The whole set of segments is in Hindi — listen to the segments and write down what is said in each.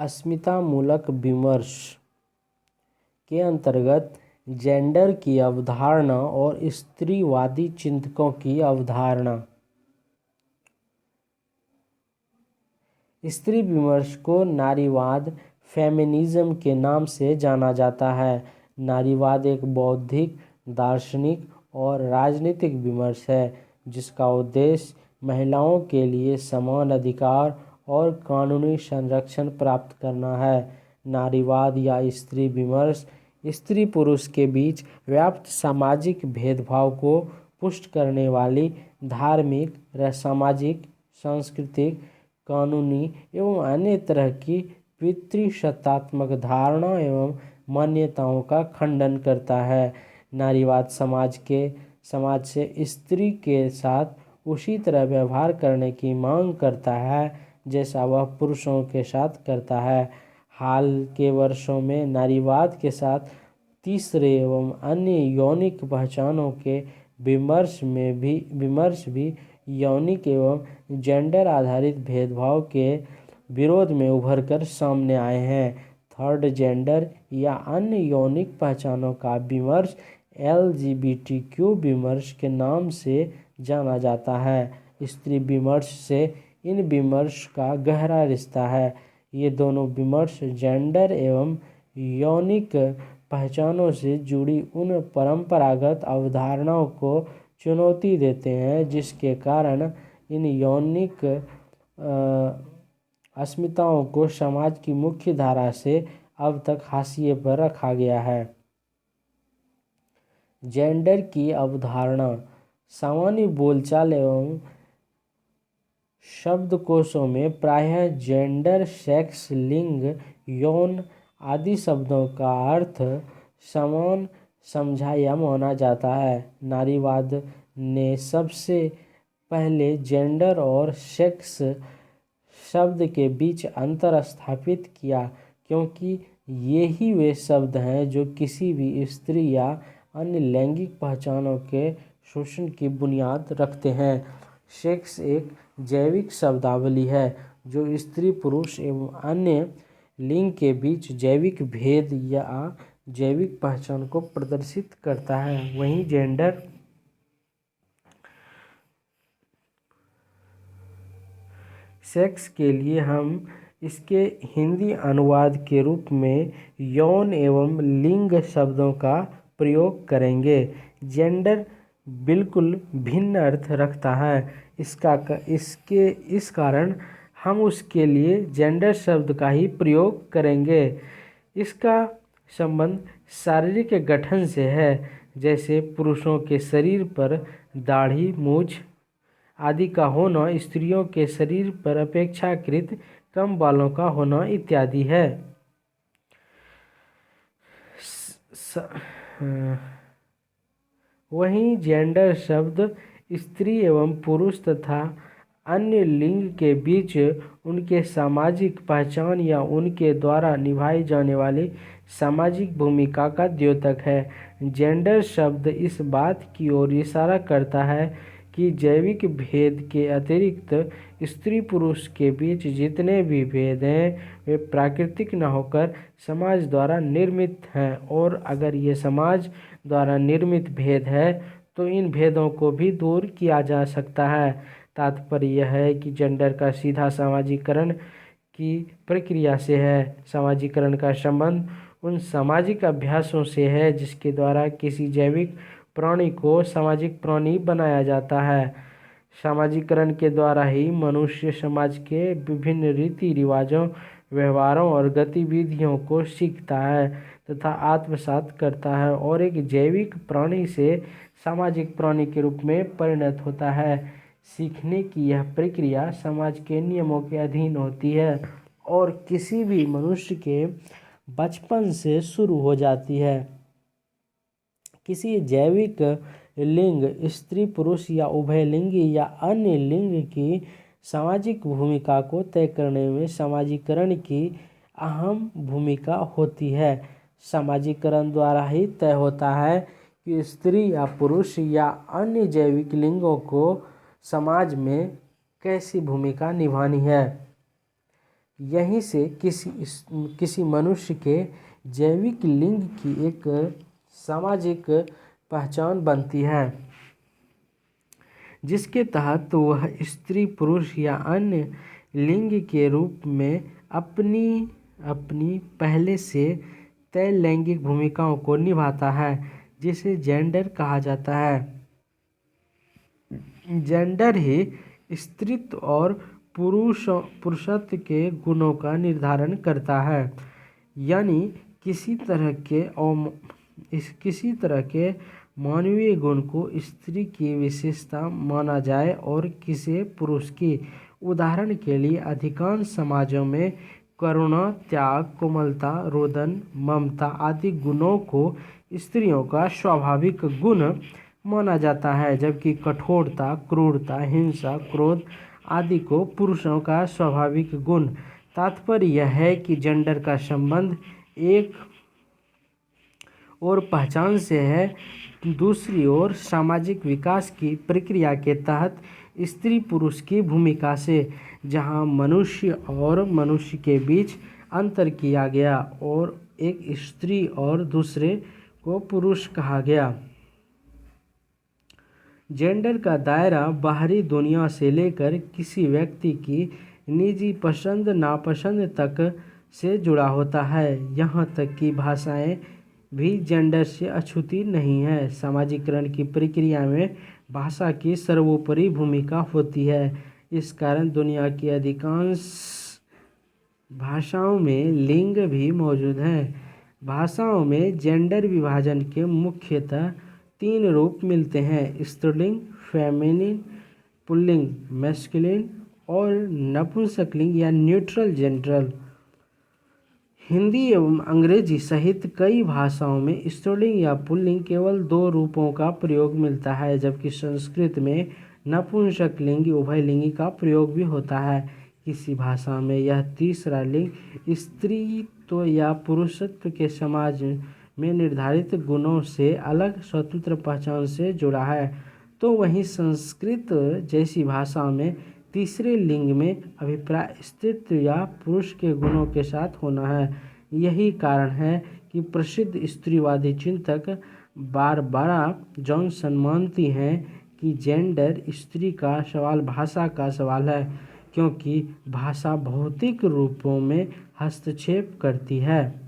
अस्मितामूलक विमर्श के अंतर्गत जेंडर की अवधारणा और स्त्रीवादी चिंतकों की अवधारणा। स्त्री विमर्श को नारीवाद फेमिनिज्म के नाम से जाना जाता है। नारीवाद एक बौद्धिक, दार्शनिक और राजनीतिक विमर्श है जिसका उद्देश्य महिलाओं के लिए समान अधिकार और कानूनी संरक्षण प्राप्त करना है। नारीवाद या स्त्री विमर्श स्त्री पुरुष के बीच व्याप्त सामाजिक भेदभाव को पुष्ट करने वाली धार्मिक, सामाजिक, सांस्कृतिक, कानूनी एवं अन्य तरह की पितृसत्तात्मक धारणा एवं मान्यताओं का खंडन करता है। नारीवाद समाज से स्त्री के साथ उसी तरह व्यवहार करने की मांग करता है जैसा वह पुरुषों के साथ करता है। हाल के वर्षों में नारीवाद के साथ तीसरे एवं अन्य यौनिक पहचानों के विमर्श भी यौनिक एवं जेंडर आधारित भेदभाव के विरोध में उभर कर सामने आए हैं। थर्ड जेंडर या अन्य यौनिक पहचानों का विमर्श LGBTQ विमर्श के नाम से जाना जाता है। स्त्री विमर्श से इन विमर्श का गहरा रिश्ता है। ये दोनों विमर्श जेंडर एवं यौनिक पहचानों से जुड़ी उन परंपरागत अवधारणाओं को चुनौती देते हैं जिसके कारण इन यौनिक अस्मिताओं को समाज की मुख्य धारा से अब तक हाशिए पर रखा गया है। जेंडर की अवधारणा सामान्य बोलचाल एवं शब्दकोशों में प्रायः जेंडर, सेक्स, लिंग, यौन आदि शब्दों का अर्थ समान समझा या माना जाता है। नारीवाद ने सबसे पहले जेंडर और सेक्स शब्द के बीच अंतर स्थापित किया क्योंकि ये ही वे शब्द हैं जो किसी भी स्त्री या अन्य लैंगिक पहचानों के शोषण की बुनियाद रखते हैं। सेक्स एक जैविक शब्दावली है जो स्त्री, पुरुष एवं अन्य लिंग के बीच जैविक भेद या जैविक पहचान को प्रदर्शित करता है। वहीं जेंडर सेक्स के लिए हम इसके हिंदी अनुवाद के रूप में यौन एवं लिंग शब्दों का प्रयोग करेंगे। जेंडर बिल्कुल भिन्न अर्थ रखता है। इस कारण हम उसके लिए जेंडर शब्द का ही प्रयोग करेंगे। इसका संबंध शारीरिक गठन से है, जैसे पुरुषों के शरीर पर दाढ़ी, मूछ आदि का होना स्त्रियों के शरीर पर अपेक्षाकृत कम बालों का होना इत्यादि है। वहीं जेंडर शब्द स्त्री एवं पुरुष तथा अन्य लिंग के बीच उनके सामाजिक पहचान या उनके द्वारा निभाई जाने वाली सामाजिक भूमिका का द्योतक है। जेंडर शब्द इस बात की ओर इशारा करता है कि जैविक भेद के अतिरिक्त स्त्री पुरुष के बीच जितने भी भेद हैं वे प्राकृतिक न होकर समाज द्वारा निर्मित हैं, और अगर ये समाज द्वारा निर्मित भेद है तो इन भेदों को भी दूर किया जा सकता है। तात्पर्य यह है कि जेंडर का सीधा सामाजिकरण की प्रक्रिया से है। सामाजिकरण का संबंध उन सामाजिक अभ्यासों से है जिसके द्वारा किसी जैविक प्राणी को सामाजिक प्राणी बनाया जाता है। सामाजिकरण के द्वारा ही मनुष्य समाज के विभिन्न रीति रिवाजों, व्यवहारों और गतिविधियों को सीखता है तथा आत्मसात करता है और एक जैविक प्राणी से सामाजिक प्राणी के रूप में परिणत होता है। सीखने की यह प्रक्रिया समाज के नियमों के अधीन होती है और किसी भी मनुष्य के बचपन से शुरू हो जाती है। किसी जैविक लिंग, स्त्री पुरुष या उभयलिंगी या अन्य लिंग की सामाजिक भूमिका को तय करने में सामाजिकरण की अहम भूमिका होती है। सामाजिकरण द्वारा ही तय होता है कि स्त्री या पुरुष या अन्य जैविक लिंगों को समाज में कैसी भूमिका निभानी है। यहीं से किसी मनुष्य के जैविक लिंग की एक सामाजिक पहचान बनती है, जिसके तहत वह स्त्री, पुरुष या अन्य लिंग के रूप में अपनी पहले से तय लैंगिक भूमिकाओं को निभाता है, जिसे जेंडर कहा जाता है। जेंडर ही स्त्रीत्व और पुरुषत्व के गुणों का निर्धारण करता है, यानी किसी तरह के मानवीय गुण को स्त्री की विशेषता माना जाए और किसी पुरुष की। उदाहरण के लिए अधिकांश समाजों में करुणा, त्याग, कोमलता, रोदन, ममता आदि गुणों को स्त्रियों का स्वाभाविक गुण माना जाता है, जबकि कठोरता, क्रूरता, हिंसा, क्रोध आदि को पुरुषों का स्वाभाविक गुण। तात्पर्य यह है कि जेंडर का संबंध एक और पहचान से है, दूसरी ओर सामाजिक विकास की प्रक्रिया के तहत स्त्री पुरुष की भूमिका से, जहां मनुष्य और मनुष्य के बीच अंतर किया गया और एक स्त्री और दूसरे को पुरुष कहा गया। जेंडर का दायरा बाहरी दुनिया से लेकर किसी व्यक्ति की निजी पसंद नापसंद तक से जुड़ा होता है। यहाँ तक कि भाषाएं भी जेंडर से अछूती नहीं है। समाजीकरण की प्रक्रिया में भाषा की सर्वोपरि भूमिका होती है। इस कारण दुनिया की अधिकांश भाषाओं में लिंग भी मौजूद हैं। भाषाओं में जेंडर विभाजन के मुख्यतः 3 रूप मिलते हैं: स्त्रीलिंग, फेमिनिन, पुल्लिंग, मैस्कुलिन और नपुंसकलिंग या न्यूट्रल जेंडर। हिंदी एवं अंग्रेजी सहित कई भाषाओं में स्त्रीलिंग या पुल्लिंग केवल 2 रूपों का प्रयोग मिलता है, जबकि संस्कृत में नपुंसकलिंग उभयलिंगी का प्रयोग भी होता है। किसी भाषा में यह तीसरा लिंग स्त्रीत्व या पुरुषत्व के समाज में निर्धारित गुणों से अलग स्वतंत्र पहचान से जुड़ा है, तो वहीं संस्कृत जैसी भाषा में तीसरे लिंग में अभिप्राय स्त्रीत्व या पुरुष के गुणों के साथ होना है। यही कारण है कि प्रसिद्ध स्त्रीवादी चिंतक बारबरा जॉनसन मानती हैं कि जेंडर स्त्री का सवाल भाषा का सवाल है, क्योंकि भाषा भौतिक रूपों में हस्तक्षेप करती है।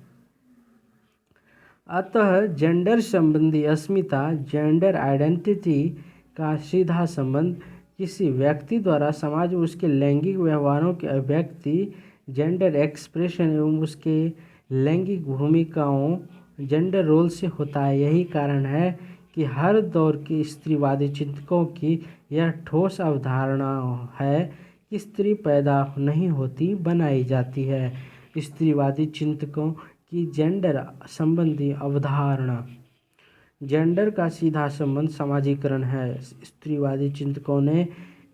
अतः जेंडर संबंधी अस्मिता, जेंडर आइडेंटिटी का सीधा संबंध किसी व्यक्ति द्वारा समाज में उसके लैंगिक व्यवहारों की अभिव्यक्ति, जेंडर एक्सप्रेशन एवं उसके लैंगिक भूमिकाओं, जेंडर रोल से होता है। यही कारण है कि हर दौर के स्त्रीवादी चिंतकों की यह ठोस अवधारणा है कि स्त्री पैदा नहीं होती, बनाई जाती है। स्त्रीवादी चिंतकों की जेंडर संबंधी अवधारणा। जेंडर का सीधा संबंध समाजीकरण है। स्त्रीवादी चिंतकों ने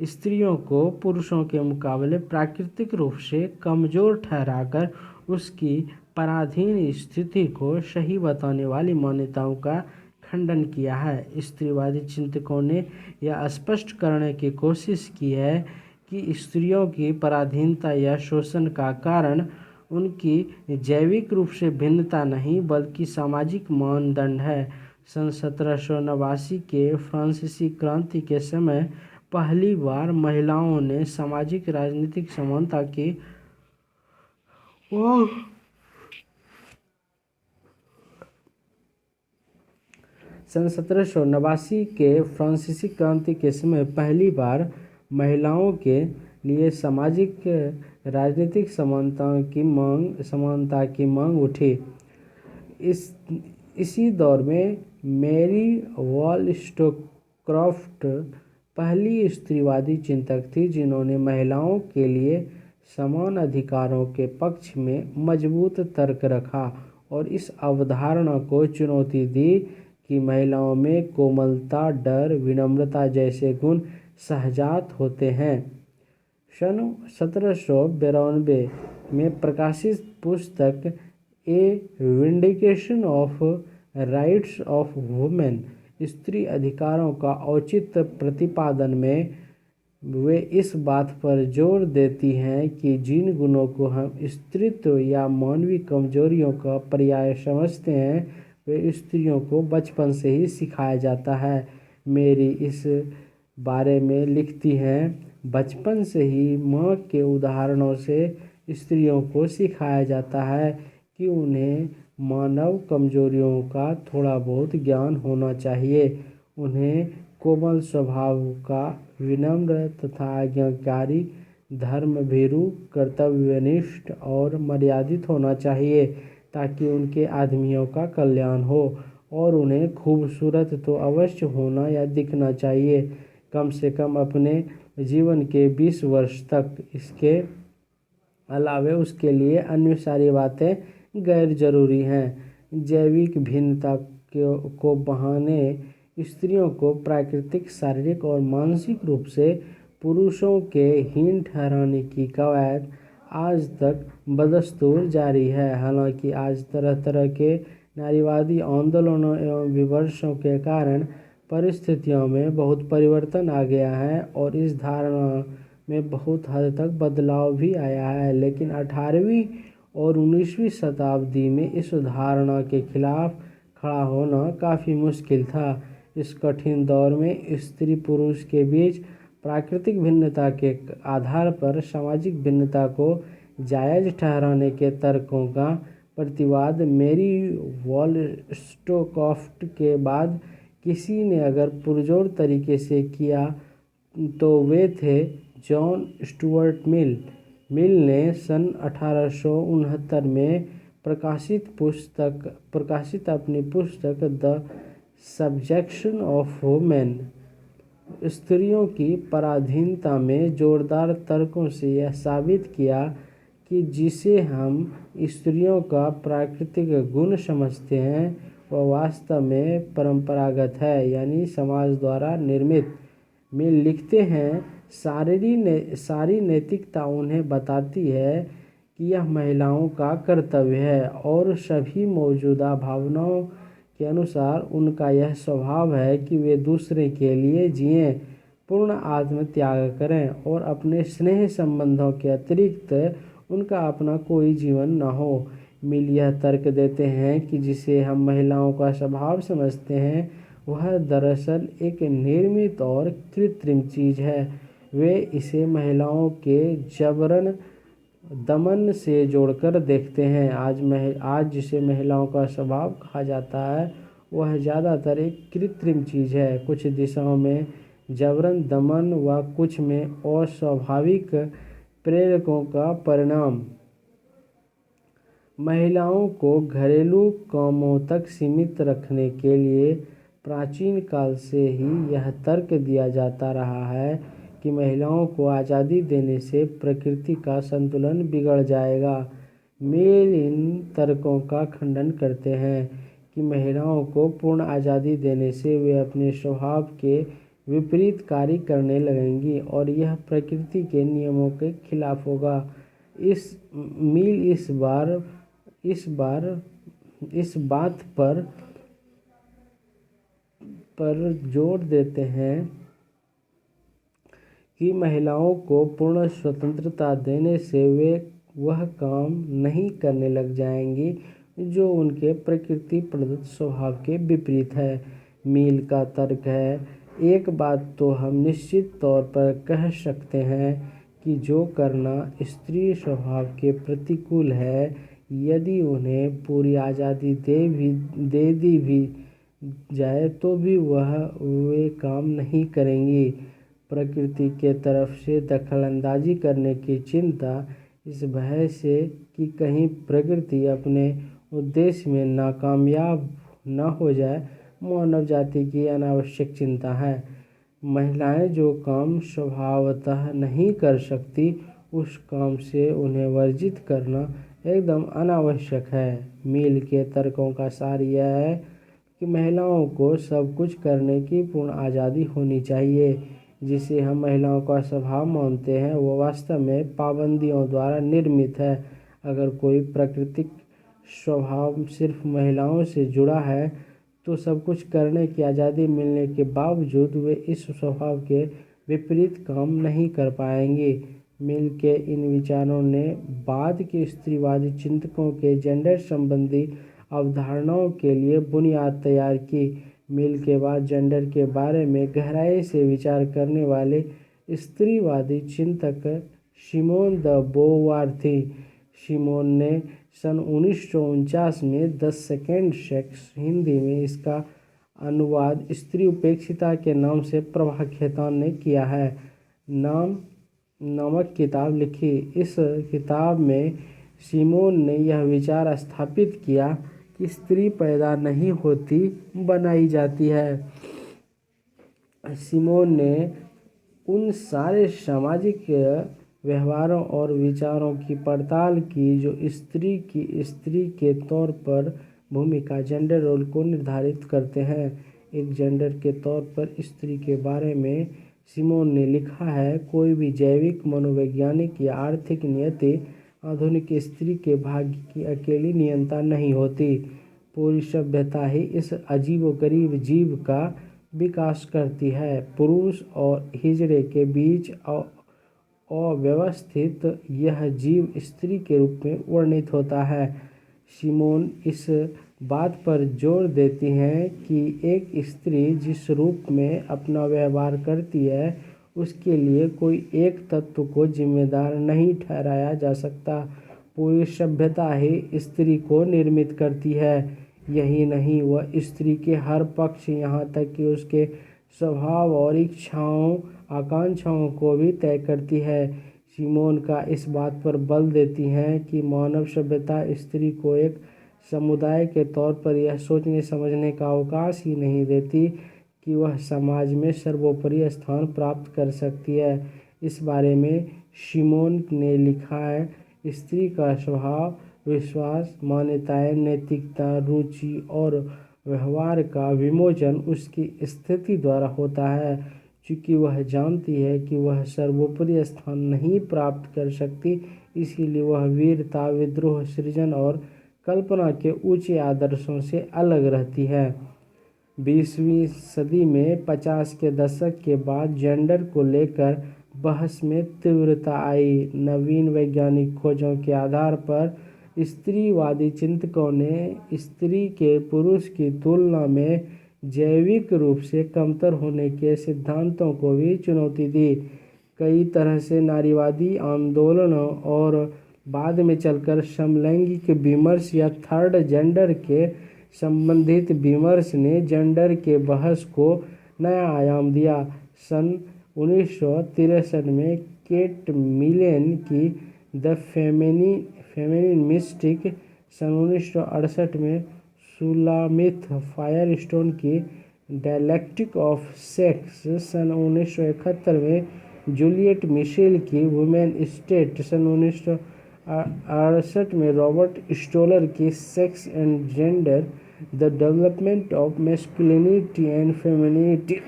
स्त्रियों को पुरुषों के मुकाबले प्राकृतिक रूप से कमजोर ठहराकर उसकी पराधीन स्थिति को सही बताने वाली मान्यताओं का खंडन किया है। स्त्रीवादी चिंतकों ने यह स्पष्ट करने की कोशिश की है कि स्त्रियों की पराधीनता या शोषण का कारण उनकी जैविक रूप से भिन्नता नहीं, बल्कि सामाजिक मानदंड है। सन 1789 के फ्रांसीसी क्रांति के समय पहली बार महिलाओं ने सामाजिक राजनीतिक समानता की सन 1789 के फ्रांसीसी क्रांति के समय पहली बार महिलाओं के लिए सामाजिक राजनीतिक समानता की मांग उठी। इसी दौर में मैरी वॉलस्टोक्राफ्ट पहली स्त्रीवादी चिंतक थी, जिन्होंने महिलाओं के लिए समान अधिकारों के पक्ष में मजबूत तर्क रखा और इस अवधारणा को चुनौती दी कि महिलाओं में कोमलता, डर, विनम्रता जैसे गुण सहजात होते हैं। सन 1792 में प्रकाशित पुस्तक a vindication of rights of women, स्त्री अधिकारों का औचित्य प्रतिपादन में वे इस बात पर जोर देती हैं कि जिन गुणों को हम स्त्रीत्व या मानवीय कमजोरियों का पर्याय समझते हैं वे स्त्रियों को बचपन से ही सिखाया जाता है। मेरी इस बारे में लिखती हैं, बचपन से ही माँ के उदाहरणों से स्त्रियों को सिखाया जाता है कि उन्हें मानव कमजोरियों का थोड़ा बहुत ज्ञान होना चाहिए। उन्हें कोमल स्वभाव का, विनम्र तथा आज्ञाकारी, धर्मभीरू, कर्तव्यनिष्ठ और मर्यादित होना चाहिए ताकि उनके आदमियों का कल्याण हो। और उन्हें खूबसूरत तो अवश्य होना या दिखना चाहिए, कम से कम अपने जीवन के 20 वर्ष तक। इसके अलावे उसके लिए अन्य सारी बातें गैर जरूरी हैं। जैविक भिन्नता को बहाने स्त्रियों को प्राकृतिक, शारीरिक और मानसिक रूप से पुरुषों के हीन ठहराने की कवायद आज तक बदस्तूर जारी है। हालांकि आज तरह तरह के नारीवादी आंदोलनों एवं विमर्शों के कारण परिस्थितियों में बहुत परिवर्तन आ गया है और इस धारणा में बहुत हद तक बदलाव भी आया है, लेकिन 18वीं और 19वीं शताब्दी में इस धारणा के खिलाफ खड़ा होना काफ़ी मुश्किल था। इस कठिन दौर में स्त्री पुरुष के बीच प्राकृतिक भिन्नता के आधार पर सामाजिक भिन्नता को जायज़ ठहराने के तर्कों का प्रतिवाद मेरी वॉलस्टोकॉफ्ट के बाद किसी ने अगर पुरजोर तरीके से किया तो वे थे जॉन स्टुअर्ट मिल। मिल ने सन 1869 में प्रकाशित अपनी पुस्तक द सब्जेक्शन ऑफ वुमेन, स्त्रियों की पराधीनता में जोरदार तर्कों से यह साबित किया कि जिसे हम स्त्रियों का प्राकृतिक गुण समझते हैं वह वास्तव में परंपरागत है, यानी समाज द्वारा निर्मित। मिल लिखते हैं, सारी नैतिकता उन्हें बताती है कि यह महिलाओं का कर्तव्य है और सभी मौजूदा भावनाओं के अनुसार उनका यह स्वभाव है कि वे दूसरे के लिए जिएं, पूर्ण आत्मत्याग करें और अपने स्नेह संबंधों के अतिरिक्त उनका अपना कोई जीवन न हो। मिल यह तर्क देते हैं कि जिसे हम महिलाओं का स्वभाव समझते हैं वह दरअसल एक निर्मित और कृत्रिम चीज़ है। वे इसे महिलाओं के जबरन दमन से जोड़कर देखते हैं। आज जिसे महिलाओं का स्वभाव कहा जाता है वह ज़्यादातर एक कृत्रिम चीज़ है, कुछ दिशाओं में जबरन दमन व कुछ में अस्वाभाविक प्रेरकों का परिणाम। महिलाओं को घरेलू कामों तक सीमित रखने के लिए प्राचीन काल से ही यह तर्क दिया जाता रहा है कि महिलाओं को आज़ादी देने से प्रकृति का संतुलन बिगड़ जाएगा। मिल इन तर्कों का खंडन करते हैं कि महिलाओं को पूर्ण आज़ादी देने से वे अपने स्वभाव के विपरीत कार्य करने लगेंगी और यह प्रकृति के नियमों के खिलाफ होगा। मिल इस बात पर जोर देते हैं कि महिलाओं को पूर्ण स्वतंत्रता देने से वे वह काम नहीं करने लग जाएंगी जो उनके प्रकृति प्रदत्त स्वभाव के विपरीत है। मिल का तर्क है, एक बात तो हम निश्चित तौर पर कह सकते हैं कि जो करना स्त्री स्वभाव के प्रतिकूल है, यदि उन्हें पूरी आज़ादी दे दी भी जाए तो भी वे काम नहीं करेंगी। प्रकृति के तरफ से दखलंदाजी करने की चिंता इस भय से कि कहीं प्रकृति अपने उद्देश्य में नाकामयाब न हो जाए, मानव जाति की अनावश्यक चिंता है। महिलाएं जो काम स्वभावतः नहीं कर सकती उस काम से उन्हें वर्जित करना एकदम अनावश्यक है। मिल के तर्कों का सार यह है कि महिलाओं को सब कुछ करने की पूर्ण आज़ादी होनी चाहिए। जिसे हम महिलाओं का स्वभाव मानते हैं वो वास्तव में पाबंदियों द्वारा निर्मित है। अगर कोई प्राकृतिक स्वभाव सिर्फ महिलाओं से जुड़ा है तो सब कुछ करने की आज़ादी मिलने के बावजूद वे इस स्वभाव के विपरीत काम नहीं कर पाएंगे। मिल के इन विचारों ने बाद के स्त्रीवादी चिंतकों के जेंडर संबंधी अवधारणाओं के लिए बुनियाद तैयार की। मिल के बाद जेंडर के बारे में गहराई से विचार करने वाले स्त्रीवादी चिंतक सिमोन द बोवार थी। सिमोन ने सन 1949 में द सेकेंड सेक्स, हिंदी में इसका अनुवाद स्त्री उपेक्षिता के नाम से प्रभा खेतान ने किया है, नामक किताब लिखी। इस किताब में सिमोन ने यह विचार स्थापित किया कि स्त्री पैदा नहीं होती, बनाई जाती है। सिमोन ने उन सारे सामाजिक व्यवहारों और विचारों की पड़ताल की जो स्त्री के तौर पर भूमिका, जेंडर रोल को निर्धारित करते हैं। एक जेंडर के तौर पर स्त्री के बारे में सिमोन ने लिखा है, कोई भी जैविक, मनोवैज्ञानिक या आर्थिक नियति आधुनिक स्त्री के भाग्य की अकेली नियंता नहीं होती। पूरी सभ्यता ही इस अजीबोगरीब जीव का विकास करती है। पुरुष और हिजड़े के बीच अव्यवस्थित यह जीव स्त्री के रूप में वर्णित होता है। सिमोन इस बात पर जोर देती हैं कि एक स्त्री जिस रूप में अपना व्यवहार करती है, उसके लिए कोई एक तत्व को जिम्मेदार नहीं ठहराया जा सकता। पूरी सभ्यता ही स्त्री को निर्मित करती है। यही नहीं, वह स्त्री के हर पक्ष, यहाँ तक कि उसके स्वभाव और इच्छाओं, आकांक्षाओं को भी तय करती है। सिमोन का इस बात पर बल देती हैं कि मानव सभ्यता स्त्री को एक समुदाय के तौर पर यह सोचने समझने का अवकाश ही नहीं देती कि वह समाज में सर्वोपरि स्थान प्राप्त कर सकती है। इस बारे में सिमोन ने लिखा है, स्त्री का स्वभाव, विश्वास, मान्यताएं, नैतिकता, रुचि और व्यवहार का विमोचन उसकी स्थिति द्वारा होता है। चूँकि वह जानती है कि वह सर्वोपरि स्थान नहीं प्राप्त कर सकती, इसीलिए वह वीरता, विद्रोह, सृजन और कल्पना के ऊंचे आदर्शों से अलग रहती है। 20वीं सदी में 50 के दशक के बाद जेंडर को लेकर बहस में तीव्रता आई। नवीन वैज्ञानिक खोजों के आधार पर स्त्रीवादी चिंतकों ने स्त्री के पुरुष की तुलना में जैविक रूप से कमतर होने के सिद्धांतों को भी चुनौती दी। कई तरह से नारीवादी आंदोलनों और बाद में चलकर समलैंगिक विमर्श या थर्ड जेंडर के संबंधित विमर्श ने जेंडर के बहस को नया आयाम दिया। सन 1963 में केट मिलेन की द फेमिनिन मिस्टिक, सन 1968 में सुलामिथ फायरस्टोन की डायलेक्टिक ऑफ सेक्स, सन 1971 में जूलियट मिशेल की वुमेन स्टेट, सन 1968 में रॉबर्ट स्टोलर की sex and gender, the development of masculinity and femininity,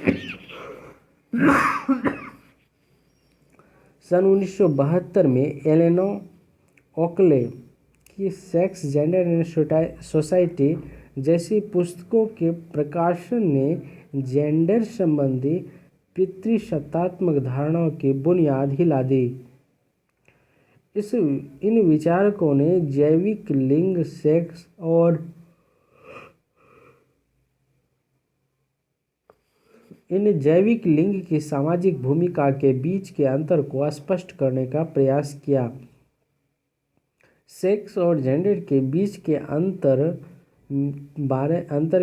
सन 1972 में एलेना ओकले की सेक्स, जेंडर एंड सोसाइटी जैसी पुस्तकों के प्रकाशन ने जेंडर संबंधी पितृसत्तात्मक धारणाओं की बुनियाद हिला दी। इन विचारकों ने जैविक लिंग, सेक्स और इन जैविक लिंग की सामाजिक भूमिका के बीच के अंतर को स्पष्ट करने का प्रयास किया। सेक्स और जेंडर के बीच के अंतर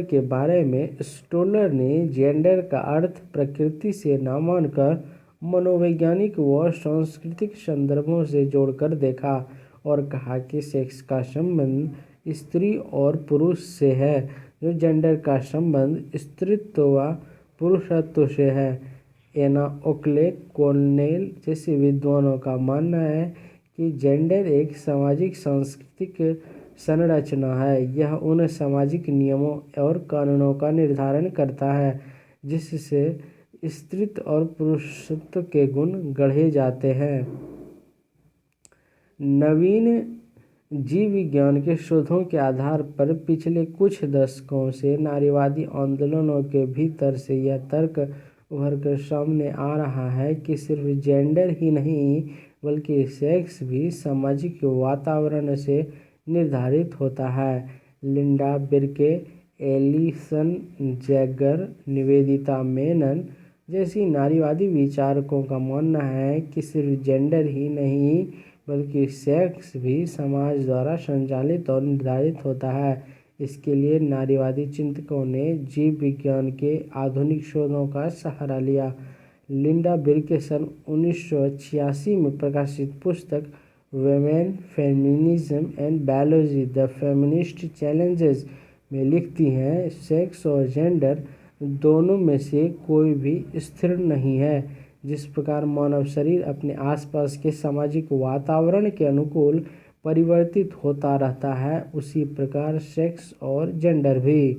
के बारे में स्टोलर ने जेंडर का अर्थ प्रकृति से न मानकर मनोवैज्ञानिक व सांस्कृतिक संदर्भों से जोड़कर देखा और कहा कि सेक्स का संबंध स्त्री और पुरुष से है, जो जेंडर का संबंध स्त्रीत्व व पुरुषत्व से है। एना ओकले, कॉर्नेल जैसे विद्वानों का मानना है कि जेंडर एक सामाजिक सांस्कृतिक संरचना है। यह उन सामाजिक नियमों और कानूनों का निर्धारण करता है जिससे स्त्रीत्व और पुरुषत्व के गुण गढ़े जाते हैं। नवीन जीव विज्ञान के शोधों के आधार पर पिछले कुछ दशकों से नारीवादी आंदोलनों के भीतर से यह तर्क उभर कर सामने आ रहा है कि सिर्फ जेंडर ही नहीं बल्कि सेक्स भी सामाजिक वातावरण से निर्धारित होता है। लिंडा बिर्के, एलिसन जैगर, निवेदिता मेनन जैसी नारीवादी विचारकों का मानना है कि सिर्फ जेंडर ही नहीं बल्कि सेक्स भी समाज द्वारा संचालित और निर्धारित होता है। इसके लिए नारीवादी चिंतकों ने जीव विज्ञान के आधुनिक शोधों का सहारा लिया। लिंडा बिर्के सन 1986 में प्रकाशित पुस्तक women, feminism and biology, the feminist challenges में लिखती हैं, सेक्स और जेंडर दोनों में से कोई भी स्थिर नहीं है। जिस प्रकार मानव शरीर अपने आसपास के सामाजिक वातावरण के अनुकूल परिवर्तित होता रहता है, उसी प्रकार सेक्स और जेंडर भी।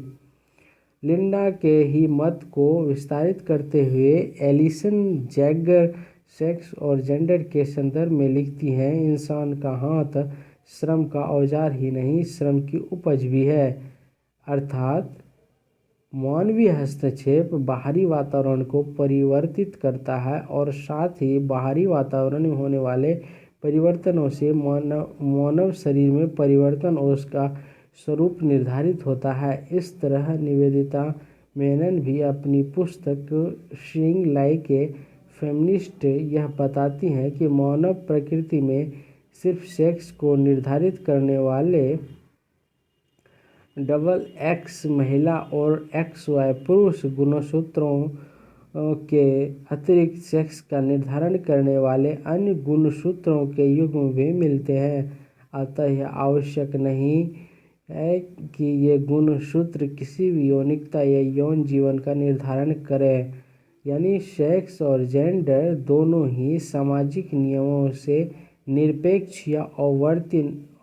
लिंडा के ही मत को विस्तारित करते हुए एलिसन जैगर सेक्स और जेंडर के संदर्भ में लिखती हैं, इंसान का हाथ श्रम का औजार ही नहीं श्रम की उपज भी है। अर्थात मानवीय हस्तक्षेप बाहरी वातावरण को परिवर्तित करता है और साथ ही बाहरी वातावरण में होने वाले परिवर्तनों से मानव शरीर में परिवर्तन और उसका स्वरूप निर्धारित होता है। इस तरह निवेदिता मेनन भी अपनी पुस्तक सीइंग लाइक ए फेमिनिस्ट यह बताती हैं कि मानव प्रकृति में सिर्फ सेक्स को निर्धारित करने वाले डबल एक्स महिला और एक्स वाई पुरुष गुणसूत्रों के अतिरिक्त सेक्स का निर्धारण करने वाले अन्य गुणसूत्रों के युग्म भी मिलते हैं। अतः यह आवश्यक नहीं है कि ये गुणसूत्र किसी भी यौनिकता या यौन जीवन का निर्धारण करें। यानी सेक्स और जेंडर दोनों ही सामाजिक नियमों से निरपेक्ष या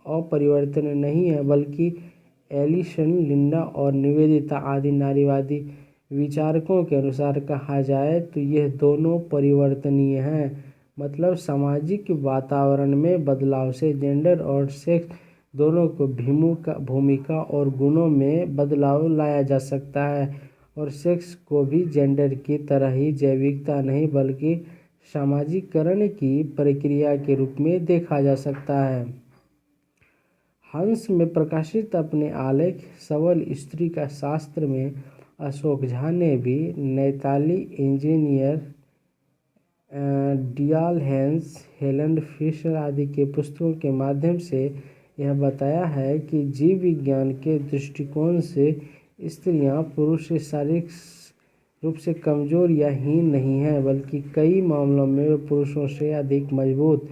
अपरिवर्तनीय नहीं है, बल्कि एलिसन, लिंडा और निवेदिता आदि नारीवादी विचारकों के अनुसार कहा जाए तो यह दोनों परिवर्तनीय हैं। मतलब सामाजिक वातावरण में बदलाव से जेंडर और सेक्स दोनों को भूमिका और गुणों में बदलाव लाया जा सकता है और सेक्स को भी जेंडर की तरह ही जैविकता नहीं बल्कि सामाजिकरण की प्रक्रिया के रूप में देखा जा सकता है। हंस में प्रकाशित अपने आलेख सबल स्त्री का शास्त्र में अशोक झा ने भी नैताली इंजीनियर, डियाल हेंस, हेलन फिशर आदि के पुस्तकों के माध्यम से यह बताया है कि जीव विज्ञान के दृष्टिकोण से स्त्रियां पुरुष से शारीरिक रूप से कमजोर या हीन नहीं है, बल्कि कई मामलों में वे पुरुषों से अधिक मजबूत।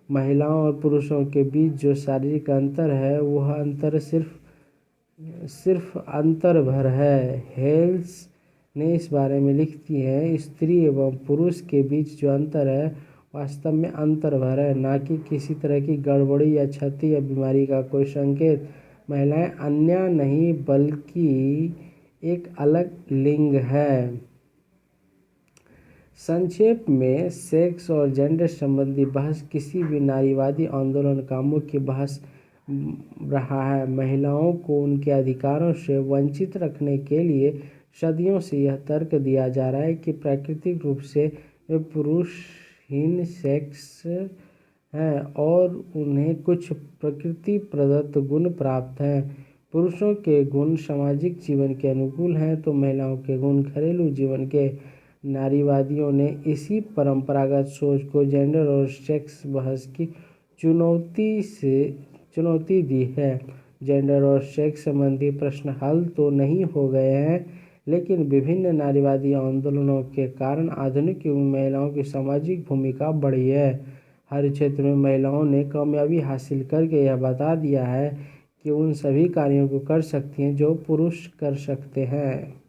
महिलाओं और पुरुषों के बीच जो शारीरिक अंतर है वह अंतर सिर्फ अंतर भर है। हेल्स ने इस बारे में लिखती है, स्त्री एवं पुरुष के बीच जो अंतर है वास्तव में अंतर भर है, ना कि किसी तरह की गड़बड़ी या क्षति या बीमारी का कोई संकेत। महिलाएं अन्य नहीं बल्कि एक अलग लिंग है। संक्षेप में सेक्स और जेंडर संबंधी बहस किसी भी नारीवादी आंदोलन का मुख्य बहस रहा है। महिलाओं को उनके अधिकारों से वंचित रखने के लिए सदियों से यह तर्क दिया जा रहा है कि प्राकृतिक रूप से वे पुरुषहीन सेक्स हैं और उन्हें कुछ प्रकृति प्रदत्त गुण प्राप्त हैं। पुरुषों के गुण सामाजिक जीवन के अनुकूल हैं तो महिलाओं के गुण घरेलू जीवन के। नारीवादियों ने इसी परंपरागत सोच को जेंडर और सेक्स बहस की चुनौती दी है। जेंडर और सेक्स संबंधी प्रश्न हल तो नहीं हो गए हैं, लेकिन विभिन्न नारीवादी आंदोलनों के कारण आधुनिक युग में महिलाओं की सामाजिक भूमिका बढ़ी है। हर क्षेत्र में महिलाओं ने कामयाबी हासिल करके यह बता दिया है कि उन सभी कार्यों को कर सकती हैं जो पुरुष कर सकते हैं।